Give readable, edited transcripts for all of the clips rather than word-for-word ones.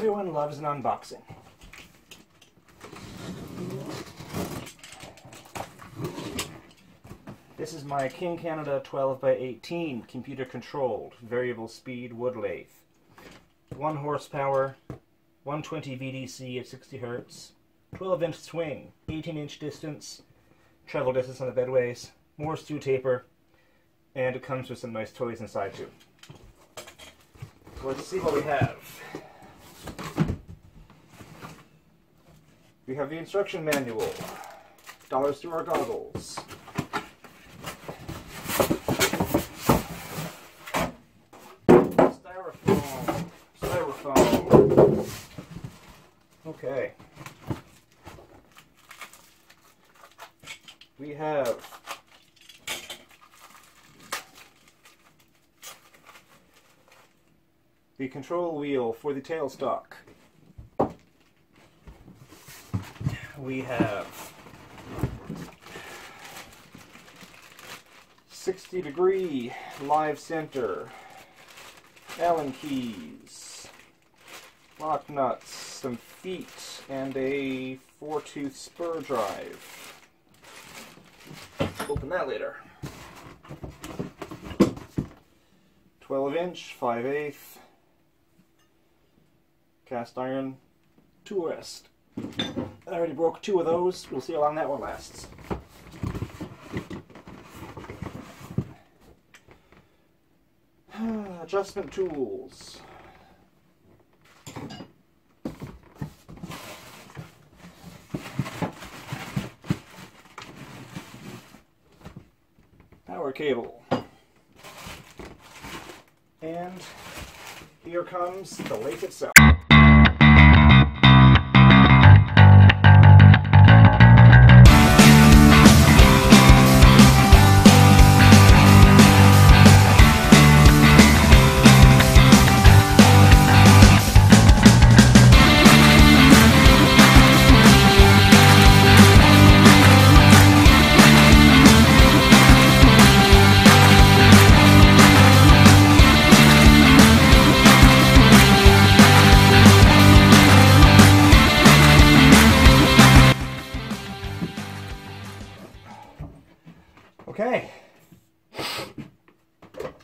Everyone loves an unboxing. This is my King Canada 12x18 computer-controlled variable speed wood lathe. 1 horsepower, 120 VDC at 60 Hz, 12-inch swing, 18-inch distance, travel distance on the bedways, more screw taper, and it comes with some nice toys inside too. So let's see what we have. We have the instruction manual, dollar store goggles, styrofoam. Okay. We have the control wheel for the tailstock. We have 60-degree live center, Allen keys, lock nuts, some feet, and a 4-tooth spur drive. Open that later. 12-inch, 5/8 cast iron tool rest. I already broke 2 of those. We'll see how long that one lasts. Adjustment tools. Power cable. And here comes the lathe itself. Okay,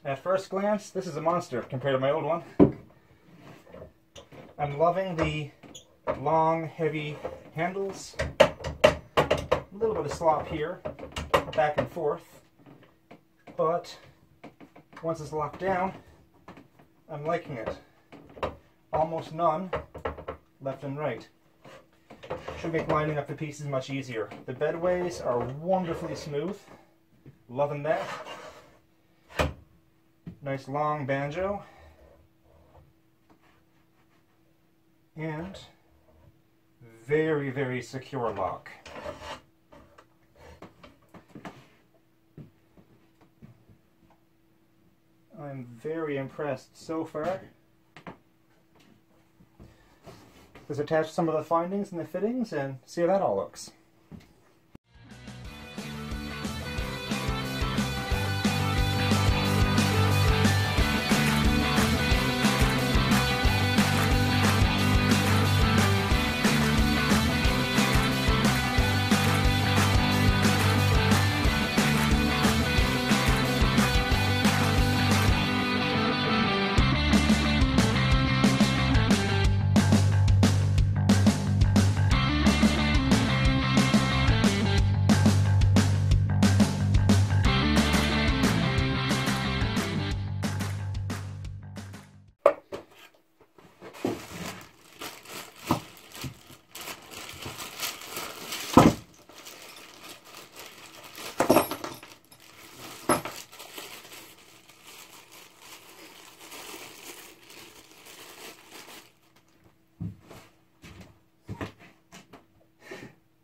at first glance, this is a monster compared to my old one. I'm loving the long, heavy handles. A little bit of slop here, back and forth, but once it's locked down, I'm liking it. Almost none left and right. Should make lining up the pieces much easier. The bedways are wonderfully smooth. Loving that. Nice long banjo. And very, very secure lock. I'm very impressed so far. Let's attach some of the findings and the fittings and see how that all looks.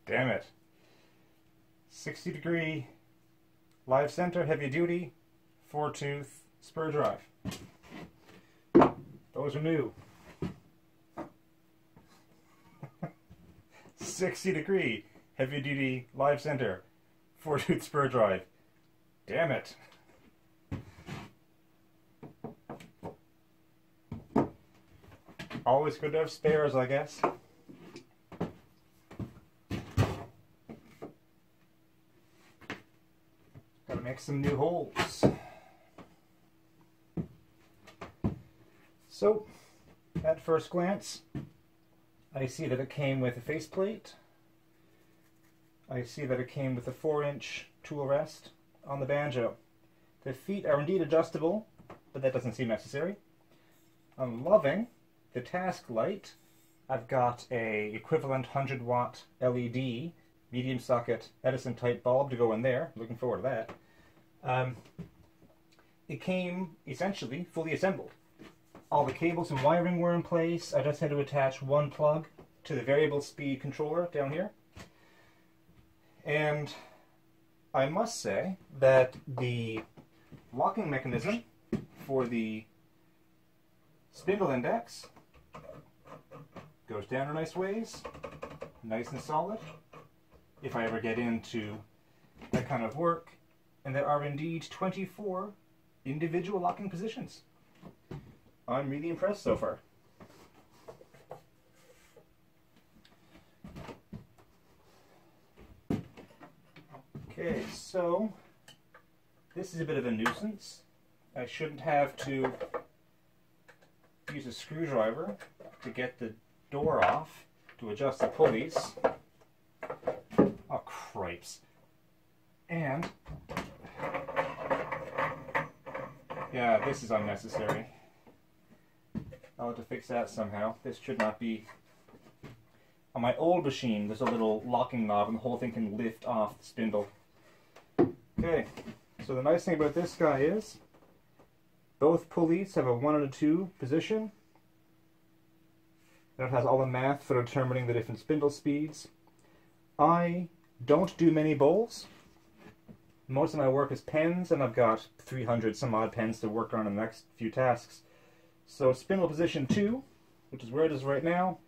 Damn it. 60-degree live center, heavy duty, 4-tooth spur drive. Those are new. 60-degree heavy duty live center, 4-tooth spur drive. Damn it. Always good to have spares, I guess. Gotta make some new holes. So, at first glance, I see that it came with a faceplate. I see that it came with a 4-inch tool rest on the banjo. The feet are indeed adjustable, but that doesn't seem necessary. I'm loving the task light. I've got a equivalent 100-watt LED medium socket Edison type bulb to go in there. Looking forward to that. It came essentially fully assembled. All the cables and wiring were in place. I just had to attach one plug to the variable speed controller down here. And I must say that the locking mechanism for the spindle index goes down a nice ways, nice and solid, if I ever get into that kind of work. And there are indeed 24 individual locking positions. I'm really impressed so far. Okay, so this is a bit of a nuisance. I shouldn't have to use a screwdriver to get the door off to adjust the pulleys. Oh, cripes. And, yeah, this is unnecessary. I'll have to fix that somehow. This should not be... On my old machine, there's a little locking knob and the whole thing can lift off the spindle. Okay, so the nice thing about this guy is both pulleys have a 1 and a 2 position. And it has all the math for determining the different spindle speeds. I don't do many bowls. Most of my work is pens, and I've got 300 some odd pens to work on in the next few tasks. So spindle position 2, which is where it is right now,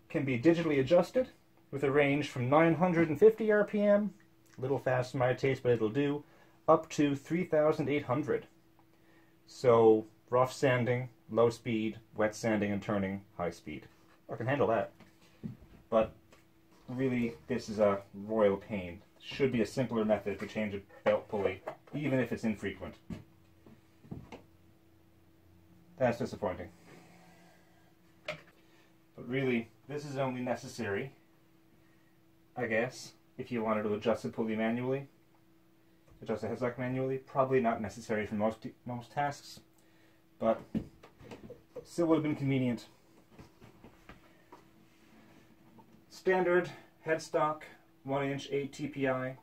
can be digitally adjusted with a range from 950 RPM, a little fast for my taste, but it'll do, up to 3,800. So rough sanding, low speed, wet sanding and turning, high speed. I can handle that. But really, this is a royal pain. Should be a simpler method to change a belt pulley, even if it's infrequent. That's disappointing. But really, this is only necessary, I guess, if you wanted to adjust the pulley manually, adjust the headstock manually. Probably not necessary for most tasks, but still would have been convenient. Standard headstock, 1-inch 8 TPI,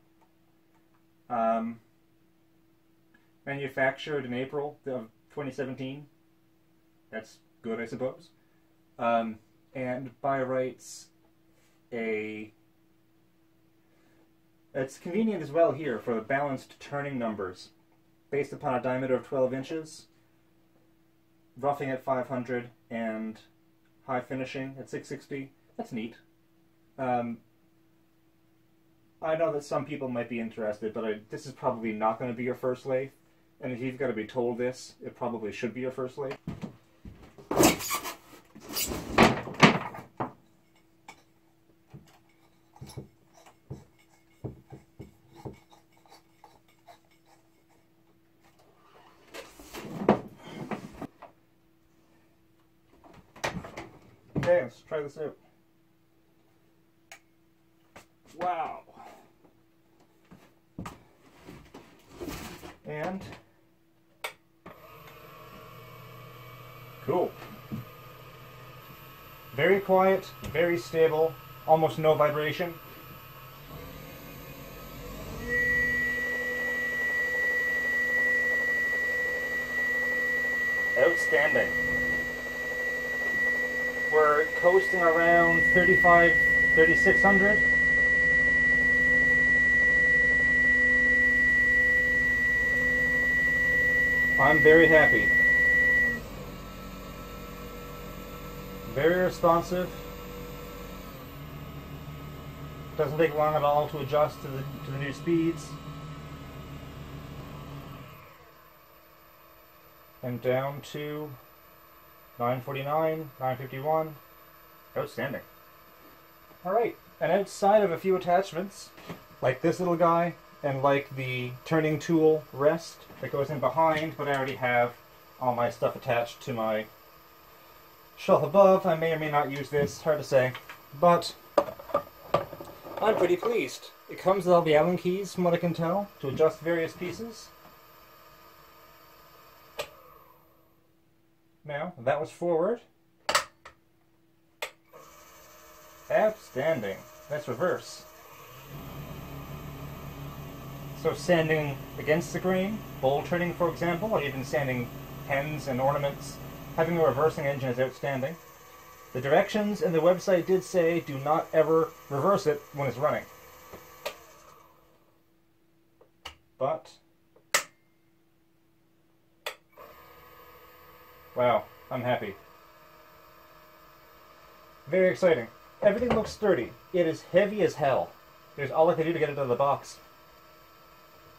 manufactured in April of 2017. That's good, I suppose. And by rights, it's convenient as well here for the balanced turning numbers, based upon a diameter of 12 inches, roughing at 500, and high finishing at 660. That's neat. I know that some people might be interested, but this is probably not going to be your first lathe, and if you've got to be told this, it probably should be your first lathe. Okay, let's try this out. Wow. And cool. Very quiet, very stable, almost no vibration. Outstanding. We're coasting around 3,600. I'm very happy. Very responsive. Doesn't take long at all to adjust to the new speeds. And down to 949, 951. Outstanding. Alright, and outside of a few attachments, like this little guy, and like the turning tool rest that goes in behind, but I already have all my stuff attached to my shelf above. I may or may not use this, hard to say, but I'm pretty pleased. It comes with all the Allen keys, from what I can tell, to adjust various pieces. Now, that was forward. Outstanding. That's reverse. So sanding against the grain, bowl turning for example, or even sanding pens and ornaments, having a reversing engine is outstanding. The directions in the website did say do not ever reverse it when it's running. But, wow, I'm happy. Very exciting. Everything looks sturdy. It is heavy as hell. There's all I can do to get it out of the box.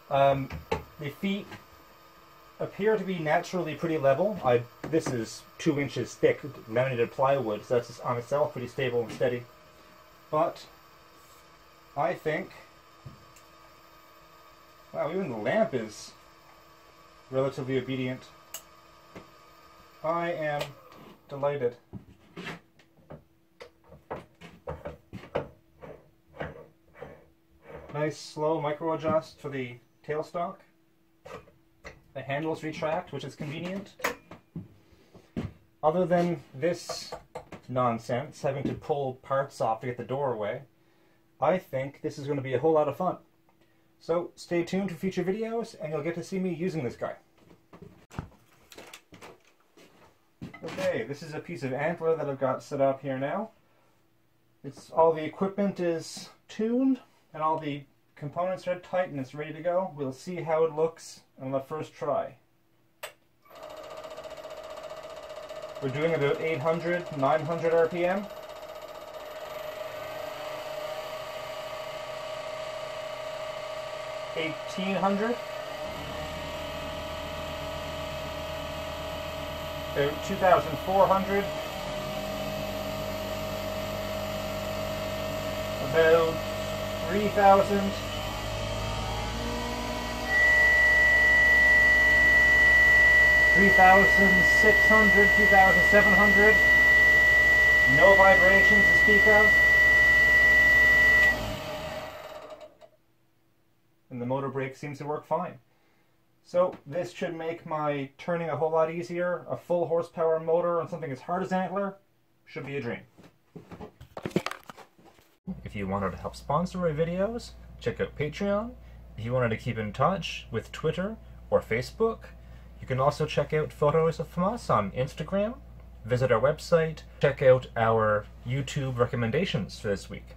The feet appear to be naturally pretty level. This is 2 inches thick laminated plywood, so that's on itself pretty stable and steady. But I think, wow, even the lamp is relatively obedient. I am delighted. Nice slow micro adjust for the tailstock. The handles retract, which is convenient. Other than this nonsense, having to pull parts off to get the door away, I think this is going to be a whole lot of fun. So stay tuned for future videos and you'll get to see me using this guy. Okay, this is a piece of antler that I've got set up here now. All the equipment is tuned and all the components are tight and it's ready to go. We'll see how it looks on the first try. We're doing about 800, 900 RPM. $1,800. About 2,400. About 3,000. 3,600, 2,700. No vibrations to speak of. And the motor brake seems to work fine. So this should make my turning a whole lot easier. A full horsepower motor on something as hard as antler should be a dream. If you wanted to help sponsor my videos, check out Patreon. If you wanted to keep in touch with Twitter or Facebook, you can also check out photos from us on Instagram, visit our website, check out our YouTube recommendations for this week.